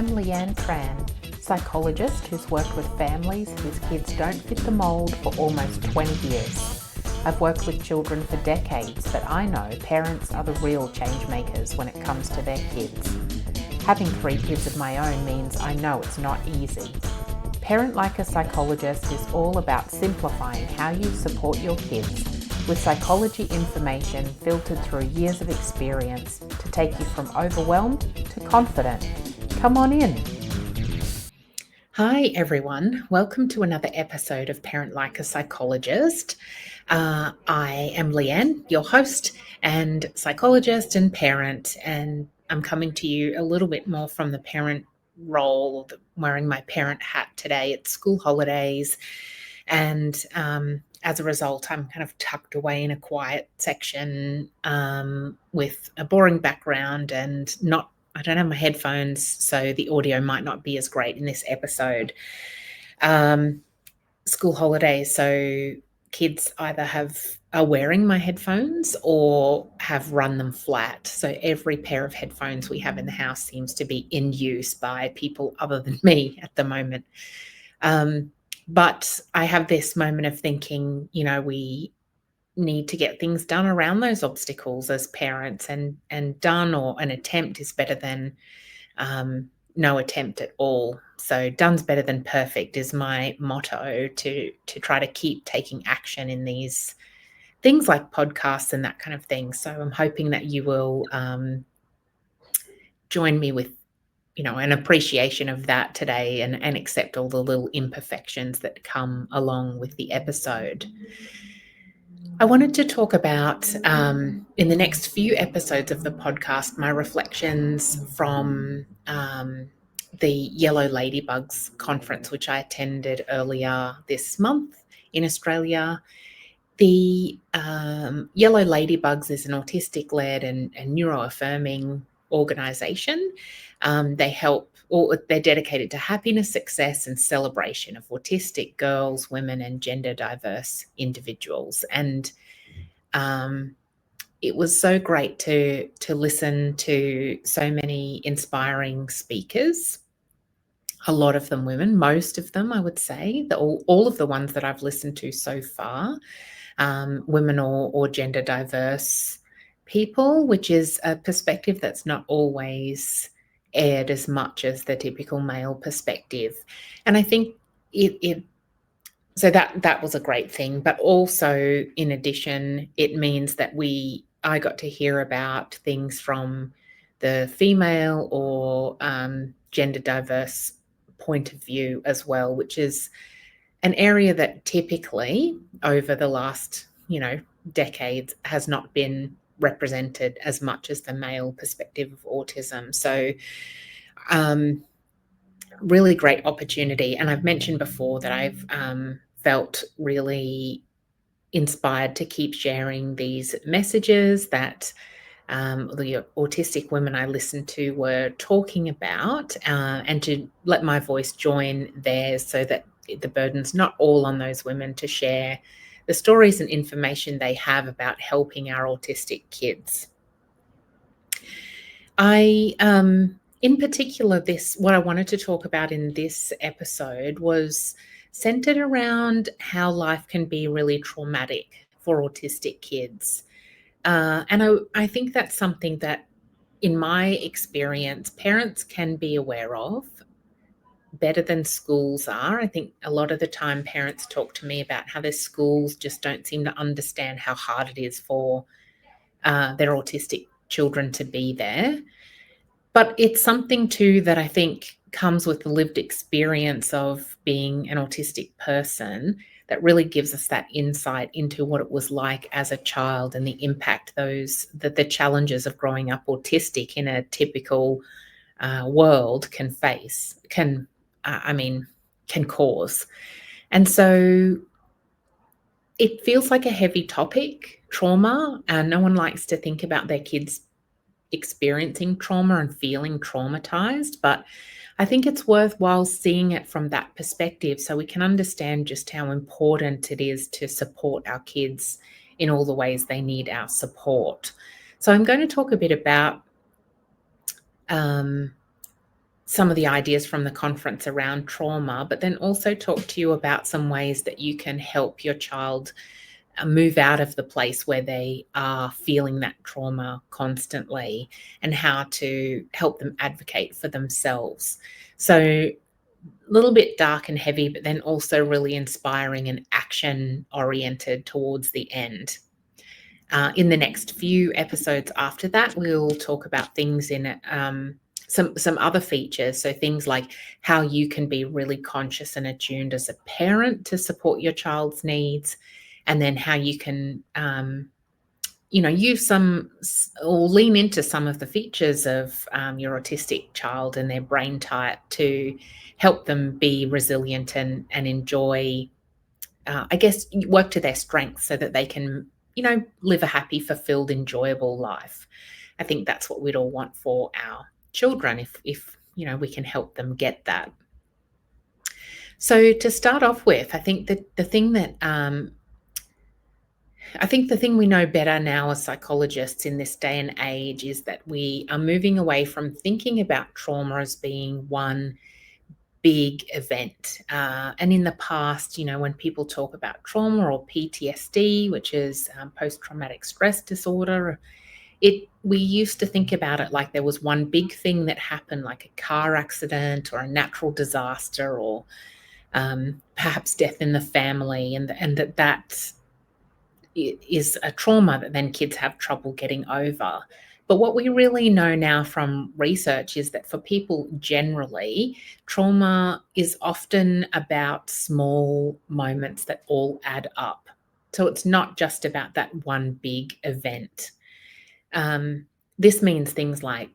I'm Leanne, psychologist who's worked with families whose kids don't fit the mould for almost 20 years. I've worked with children for decades, but I know parents are the real change makers when it comes to their kids. Having 3 kids of my own means I know it's not easy. Parent Like a Psychologist is all about simplifying how you support your kids with psychology information filtered through years of experience to take you from overwhelmed to confident. Come on in. Hi everyone, welcome to another episode of Parent Like a Psychologist. I am Leanne, your host and psychologist and parent, and I'm coming to you a little bit more from the parent role, wearing my parent hat today. It's school holidays, and as a result, I'm kind of tucked away in a quiet section with a boring background and I don't have my headphones, so the audio might not be as great in this episode. School holidays, so kids either are wearing my headphones or have run them flat. So every pair of headphones we have in the house seems to be in use by people other than me at the moment. But I have this moment of thinking, we need to get things done around those obstacles as parents, and done or an attempt is better than no attempt at all. So done's better than perfect is my motto, to try to keep taking action in these things like podcasts and that kind of thing. So I'm hoping that you will join me with an appreciation of that today, and accept all the little imperfections that come along with the episode. I wanted to talk about, in the next few episodes of the podcast, my reflections from the Yellow Ladybugs Conference, which I attended earlier this month in Australia. The Yellow Ladybugs is an autistic-led and neuro-affirming organisation. They're dedicated to happiness, success, and celebration of autistic girls, women, and gender diverse individuals. And it was so great to listen to so many inspiring speakers. A lot of them women, most of them, I would say, all of the ones that I've listened to so far, women or gender diverse people, which is a perspective that's not always aired as much as the typical male perspective. And I think so that was a great thing. But also, in addition, it means that I got to hear about things from the female or gender diverse point of view as well, which is an area that typically over the last decades has not been represented as much as the male perspective of autism. So really great opportunity. And I've mentioned before that I've felt really inspired to keep sharing these messages that the autistic women I listened to were talking about, and to let my voice join theirs, so that the burden's not all on those women to share the stories and information they have about helping our autistic kids. In particular, what I wanted to talk about in this episode was centered around how life can be really traumatic for autistic kids. And I think that's something that, in my experience, parents can be aware of better than schools are. I think a lot of the time parents talk to me about how their schools just don't seem to understand how hard it is for their autistic children to be there. But it's something too that I think comes with the lived experience of being an autistic person that really gives us that insight into what it was like as a child, and the impact the challenges of growing up autistic in a typical world can cause. And so it feels like a heavy topic, trauma, and no one likes to think about their kids experiencing trauma and feeling traumatized, but I think it's worthwhile seeing it from that perspective, so we can understand just how important it is to support our kids in all the ways they need our support. So I'm going to talk a bit about some of the ideas from the conference around trauma, but then also talk to you about some ways that you can help your child move out of the place where they are feeling that trauma constantly, and how to help them advocate for themselves. So a little bit dark and heavy, but then also really inspiring and action oriented towards the end. In the next few episodes after that, we'll talk about things in some other features. So things like how you can be really conscious and attuned as a parent to support your child's needs, and then how you can use some or lean into some of the features of your autistic child and their brain type to help them be resilient and enjoy, I guess, work to their strengths so that they can, live a happy, fulfilled, enjoyable life. I think that's what we'd all want for our children if we can help them get that. So to start off with, I think that the thing we know better now as psychologists in this day and age is that we are moving away from thinking about trauma as being one big event. And in the past, when people talk about trauma or PTSD, which is post-traumatic stress disorder, we used to think about it like there was one big thing that happened, like a car accident or a natural disaster, or perhaps death in the family, and that is a trauma that then kids have trouble getting over. But what we really know now from research is that for people generally, trauma is often about small moments that all add up. So it's not just about that one big event. This means things like,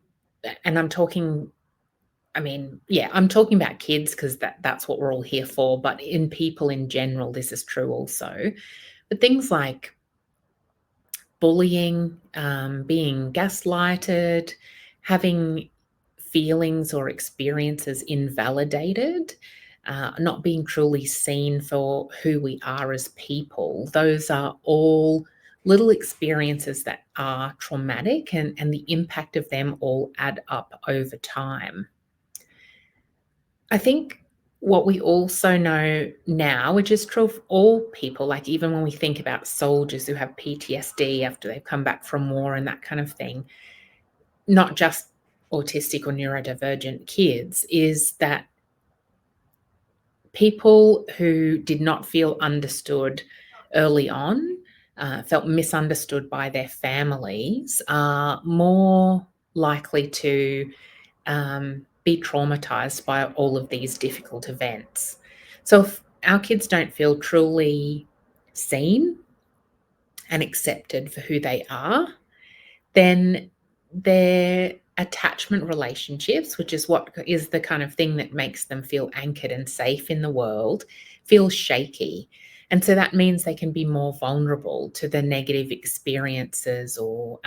and I'm talking about kids because that's what we're all here for, but in people in general, this is true also. But things like bullying, being gaslighted, having feelings or experiences invalidated, not being truly seen for who we are as people. Those are all little experiences that are traumatic, and the impact of them all add up over time. I think what we also know now, which is true of all people, like even when we think about soldiers who have PTSD after they've come back from war and that kind of thing, not just autistic or neurodivergent kids, is that people who did not feel understood early on, felt misunderstood by their families, are more likely to be traumatized by all of these difficult events. So if our kids don't feel truly seen and accepted for who they are, then their attachment relationships, which is what is the kind of thing that makes them feel anchored and safe in the world, feel shaky. And so that means they can be more vulnerable to the negative experiences or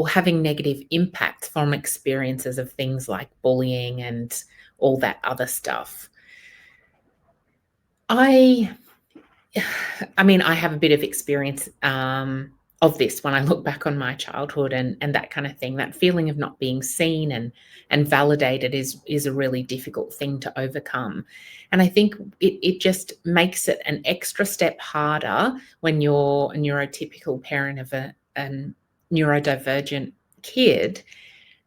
having negative impacts from experiences of things like bullying and all that other stuff. I have a bit of experience of this when I look back on my childhood and that kind of thing. That feeling of not being seen and validated is a really difficult thing to overcome. And I think it just makes it an extra step harder when you're a neurotypical parent of a neurodivergent kid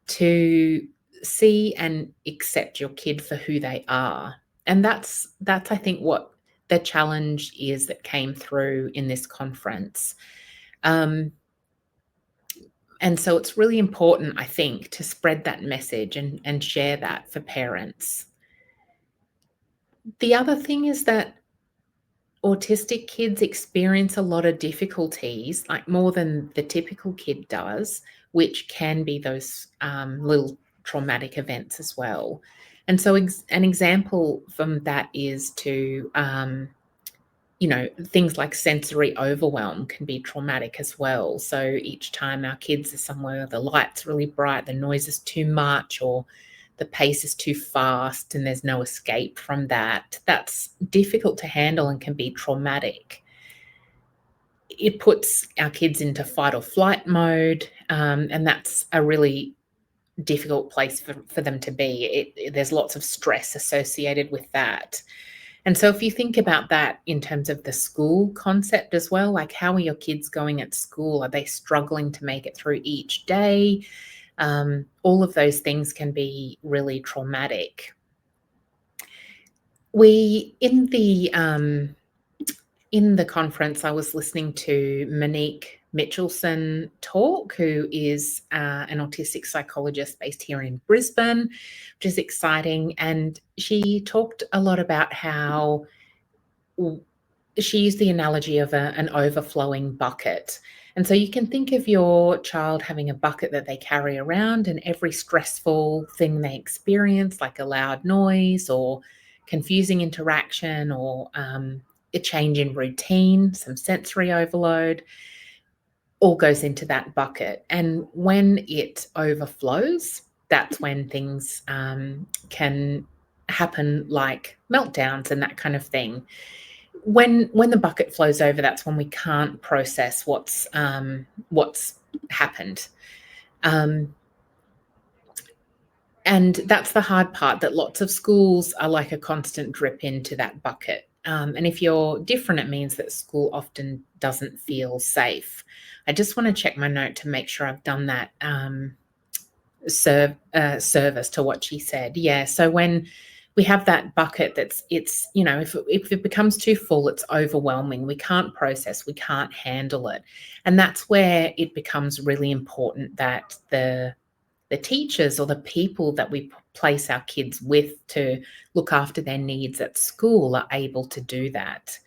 to see and accept your kid for who they are. And that's I think what the challenge is that came through in this conference. And so it's really important, I think, to spread that message and share that for parents. The other thing is that autistic kids experience a lot of difficulties, like more than the typical kid does, which can be those little traumatic events as well. And so an example from that is to, things like sensory overwhelm can be traumatic as well. So each time our kids are somewhere, the light's really bright, the noise is too much, or the pace is too fast and there's no escape from that, that's difficult to handle and can be traumatic. It puts our kids into fight or flight mode, and that's a really difficult place for them to be. There's lots of stress associated with that. And so if you think about that in terms of the school concept as well, like how are your kids going at school? Are they struggling to make it through each day? All of those things can be really traumatic. In the conference, I was listening to Monique Mitchelson talk, who is an autistic psychologist based here in Brisbane, which is exciting. And she talked a lot about how she used the analogy of an overflowing bucket. And so you can think of your child having a bucket that they carry around, and every stressful thing they experience, like a loud noise or confusing interaction or a change in routine, some sensory overload, all goes into that bucket. And when it overflows, that's when things can happen, like meltdowns and that kind of thing. When the bucket flows over, that's when we can't process what's happened. And that's the hard part, that lots of schools are like a constant drip into that bucket. And if you're different, it means that school often doesn't feel safe. I just want to check my note to make sure I've done that service to what she said. Yeah, so when we have that bucket if it becomes too full, it's overwhelming. We can't process, we can't handle it. And that's where it becomes really important that the teachers or the people that we place our kids with to look after their needs at school are able to do that.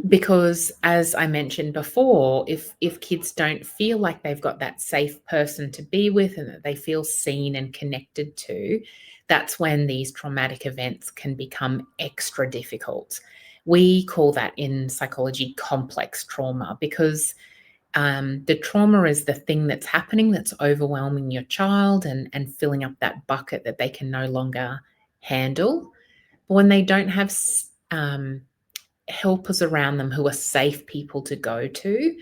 Because as I mentioned before, if kids don't feel like they've got that safe person to be with and that they feel seen and connected to, that's when these traumatic events can become extra difficult. We call that in psychology complex trauma, because the trauma is the thing that's happening that's overwhelming your child and filling up that bucket that they can no longer handle. But when they don't have helpers around them who are safe people to go to,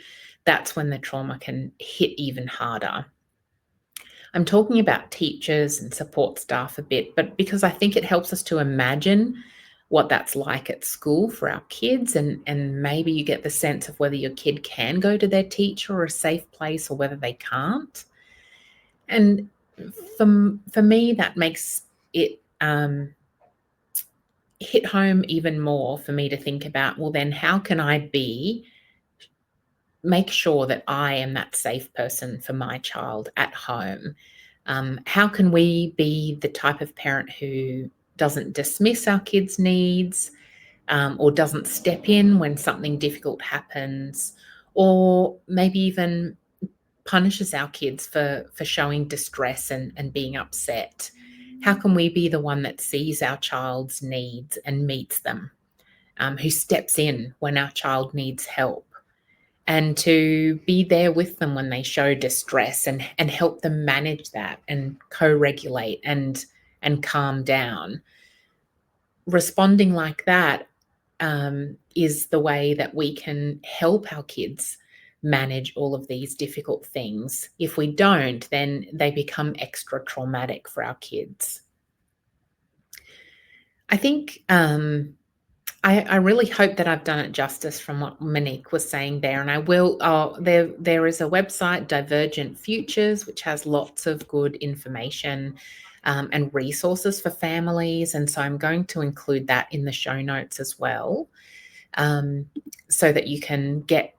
that's when the trauma can hit even harder. I'm talking about teachers and support staff a bit, but because I think it helps us to imagine what that's like at school for our kids, and maybe you get the sense of whether your kid can go to their teacher or a safe place or whether they can't. And for me, that makes it hit home even more for me to think about, well, then how can I make sure that I am that safe person for my child at home? How can we be the type of parent who doesn't dismiss our kids' needs, or doesn't step in when something difficult happens, or maybe even punishes our kids for showing distress and being upset? How can we be the one that sees our child's needs and meets them, who steps in when our child needs help, and to be there with them when they show distress and help them manage that and co-regulate and calm down? Responding like that is the way that we can help our kids manage all of these difficult things. If we don't, then they become extra traumatic for our kids. I think I really hope that I've done it justice from what Monique was saying there, and I will. There is a website, Divergent Futures, which has lots of good information and resources for families, and so I'm going to include that in the show notes as well, so that you can get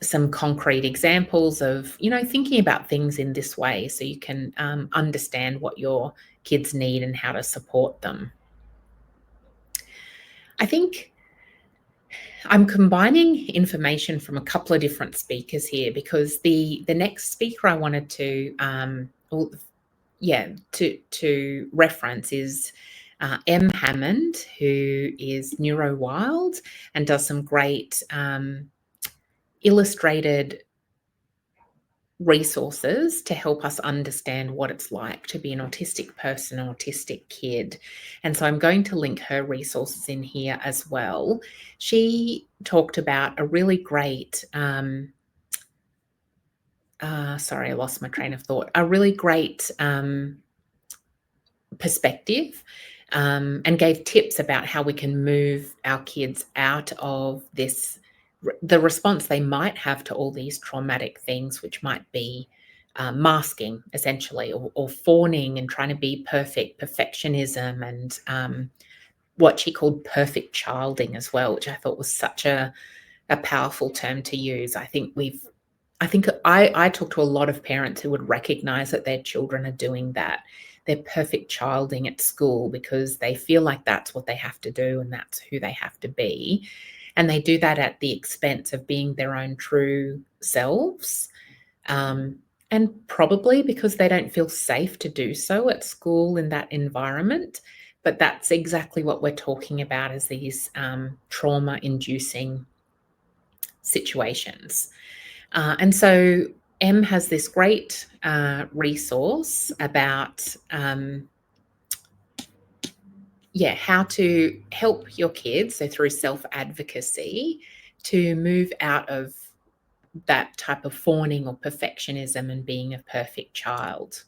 some concrete examples of, thinking about things in this way, so you can understand what your kids need and how to support them. I think I'm combining information from a couple of different speakers here, because the next speaker I wanted to reference is M. Hammond, who is NeuroWild and does some great illustrated resources to help us understand what it's like to be an autistic person, an autistic kid. And so I'm going to link her resources in here as well. She talked about a really great sorry, I lost my train of thought. A really great perspective, and gave tips about how we can move our kids out of this, the response they might have to all these traumatic things, which might be masking essentially, or fawning and trying to be perfect, perfectionism, and what she called perfect childing as well, which I thought was such a powerful term to use. I talk to a lot of parents who would recognize that their children are doing that. They're perfect childing at school because they feel like that's what they have to do and that's who they have to be. And they do that at the expense of being their own true selves. And probably because they don't feel safe to do so at school in that environment. But that's exactly what we're talking about, as these trauma-inducing situations. And so Em has this great resource about how to help your kids, so through self-advocacy, to move out of that type of fawning or perfectionism and being a perfect child.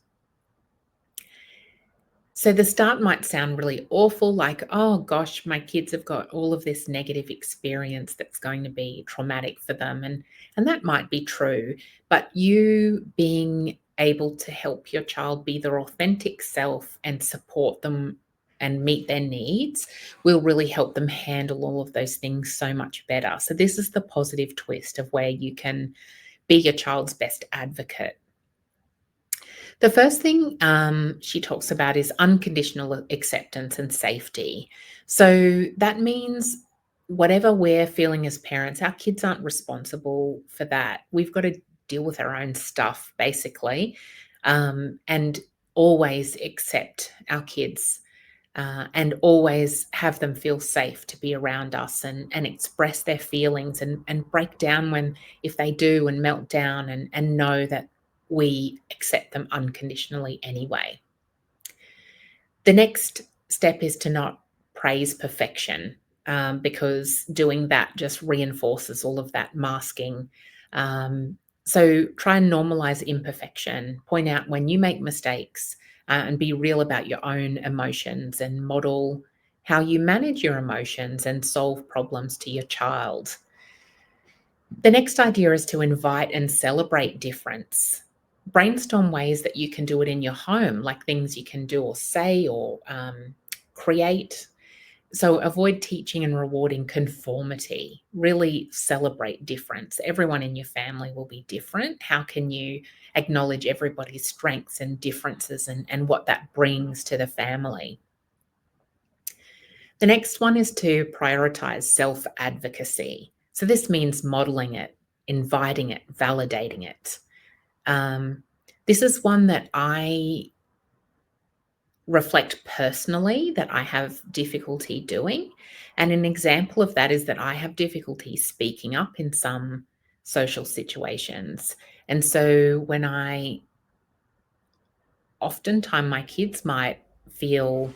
So the start might sound really awful, like, oh gosh, my kids have got all of this negative experience that's going to be traumatic for them. And that might be true, but you being able to help your child be their authentic self and support them and meet their needs will really help them handle all of those things so much better. So this is the positive twist of where you can be your child's best advocate. The first thing she talks about is unconditional acceptance and safety. So that means whatever we're feeling as parents, our kids aren't responsible for that. We've got to deal with our own stuff, basically, and always accept our kids. And always have them feel safe to be around us, and express their feelings, and break down when, if they do, and melt down, and know that we accept them unconditionally anyway. The next step is to not praise perfection, because doing that just reinforces all of that masking. So try and normalize imperfection, point out when you make mistakes, and be real about your own emotions, and model how you manage your emotions and solve problems to your child. The next idea is to invite and celebrate difference. Brainstorm ways that you can do it in your home, like things you can do or say, or create. So avoid teaching and rewarding conformity. Really celebrate difference. Everyone in your family will be different. How can you acknowledge everybody's strengths and differences, and what that brings to the family? The next one is to prioritize self-advocacy. So this means modeling it, inviting it, validating it. This is one that I reflect personally that I have difficulty doing. And an example of that is that I have difficulty speaking up in some social situations. And so when oftentimes my kids might feel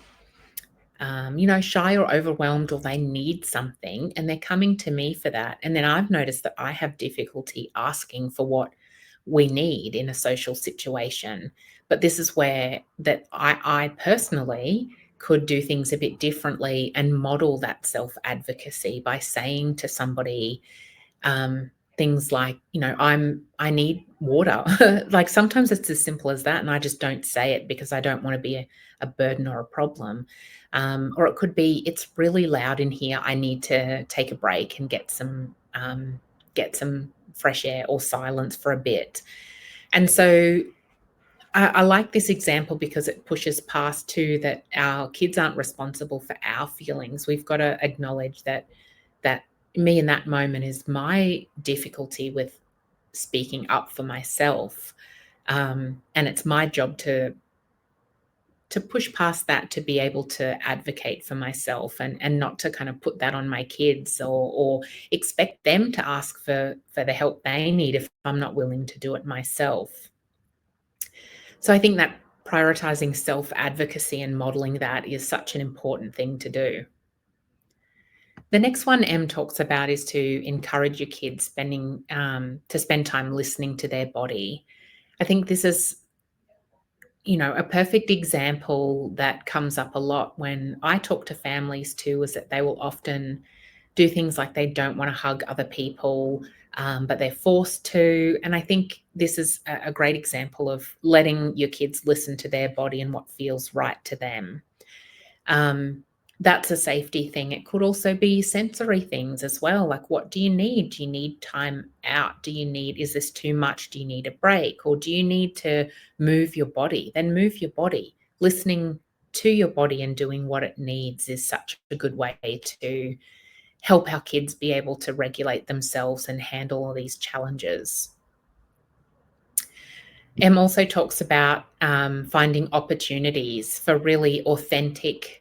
shy or overwhelmed, or they need something and they're coming to me for that. And then I've noticed that I have difficulty asking for what we need in a social situation. But this is where that I personally could do things a bit differently and model that self-advocacy by saying to somebody, things like, I need water. Like sometimes it's as simple as that, and I just don't say it because I don't want to be a burden or a problem. Or it could be, it's really loud in here, I need to take a break and get some fresh air or silence for a bit. And so I like this example because it pushes past too that our kids aren't responsible for our feelings. We've got to acknowledge that me in that moment is my difficulty with speaking up for myself. And it's my job to push past that, to be able to advocate for myself, and not to kind of put that on my kids, or expect them to ask for the help they need if I'm not willing to do it myself. So I think that prioritizing self-advocacy and modeling that is such an important thing to do. The next one Em talks about is to encourage your kids to spend time listening to their body. I think this is, a perfect example that comes up a lot when I talk to families too, is that they will often do things like they don't want to hug other people, but they're forced to. And I think this is a great example of letting your kids listen to their body and what feels right to them. That's a safety thing. It could also be sensory things as well. Like, what do you need? Do you need time out? Is this too much? Do you need a break? Or do you need to move your body? Then move your body. Listening to your body and doing what it needs is such a good way to help our kids be able to regulate themselves and handle all these challenges. Em also talks about finding opportunities for really authentic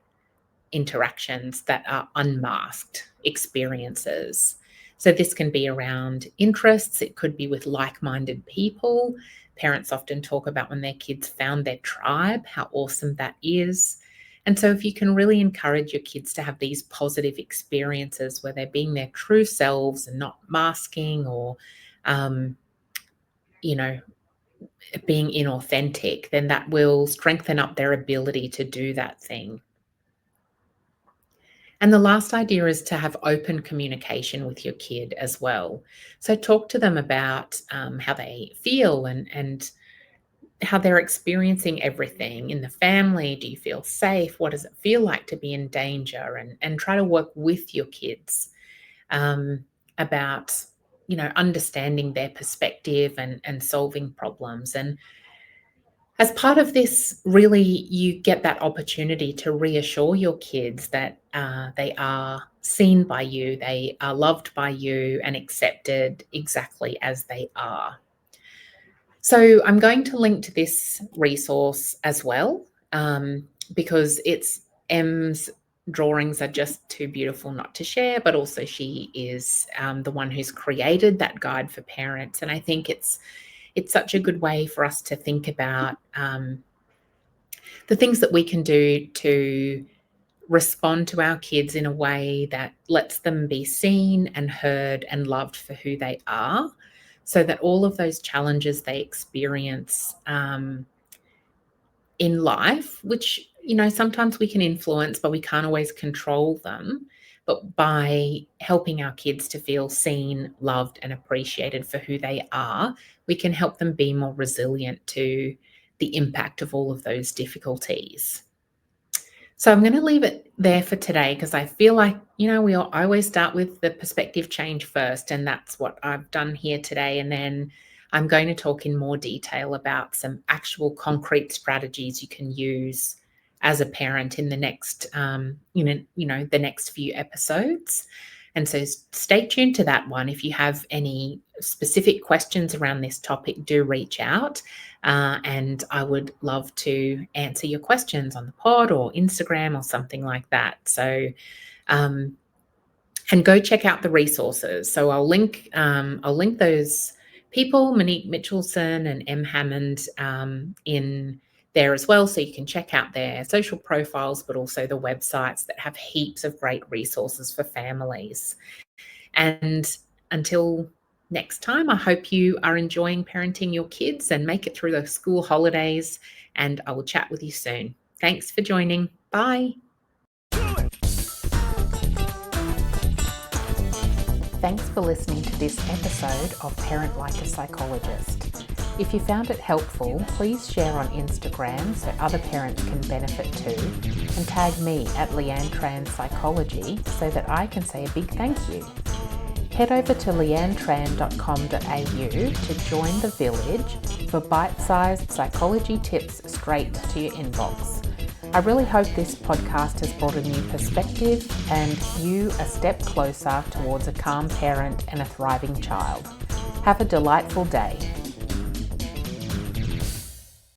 interactions that are unmasked experiences. So this can be around interests. It could be with like-minded people. Parents often talk about when their kids found their tribe, how awesome that is. And so if you can really encourage your kids to have these positive experiences where they're being their true selves and not masking or, being inauthentic, then that will strengthen up their ability to do that thing. And the last idea is to have open communication with your kid as well. So talk to them about how they feel and how they're experiencing everything in the family. Do you feel safe? What does it feel like to be in danger? And try to work with your kids about, understanding their perspective and solving problems. And as part of this, really, you get that opportunity to reassure your kids that they are seen by you, they are loved by you, and accepted exactly as they are. So I'm going to link to this resource as well, because Em's drawings are just too beautiful not to share, but also she is the one who's created that guide for parents. And I think it's such a good way for us to think about the things that we can do to respond to our kids in a way that lets them be seen and heard and loved for who they are, so that all of those challenges they experience in life, which, sometimes we can influence, but we can't always control them. But by helping our kids to feel seen, loved, and appreciated for who they are, we can help them be more resilient to the impact of all of those difficulties. So I'm going to leave it there for today, because I feel like, I always start with the perspective change first, and that's what I've done here today. And then I'm going to talk in more detail about some actual concrete strategies you can use as a parent in the next, the next few episodes. And so stay tuned to that one. If you have any specific questions around this topic, do reach out. And I would love to answer your questions on the pod or Instagram or something like that. So, and go check out the resources. So I'll link those people, Monique Mitchelson and Em Hammond, in there as well. So you can check out their social profiles, but also the websites that have heaps of great resources for families. And until next time, I hope you are enjoying parenting your kids and make it through the school holidays. And I will chat with you soon. Thanks for joining. Bye. Thanks for listening to this episode of Parent Like a Psychologist. If you found it helpful, please share on Instagram so other parents can benefit too, and tag me at Leanne Tran Psychology so that I can say a big thank you. Head over to leannetran.com.au to join the village for bite-sized psychology tips straight to your inbox. I really hope this podcast has brought a new perspective and you a step closer towards a calm parent and a thriving child. Have a delightful day.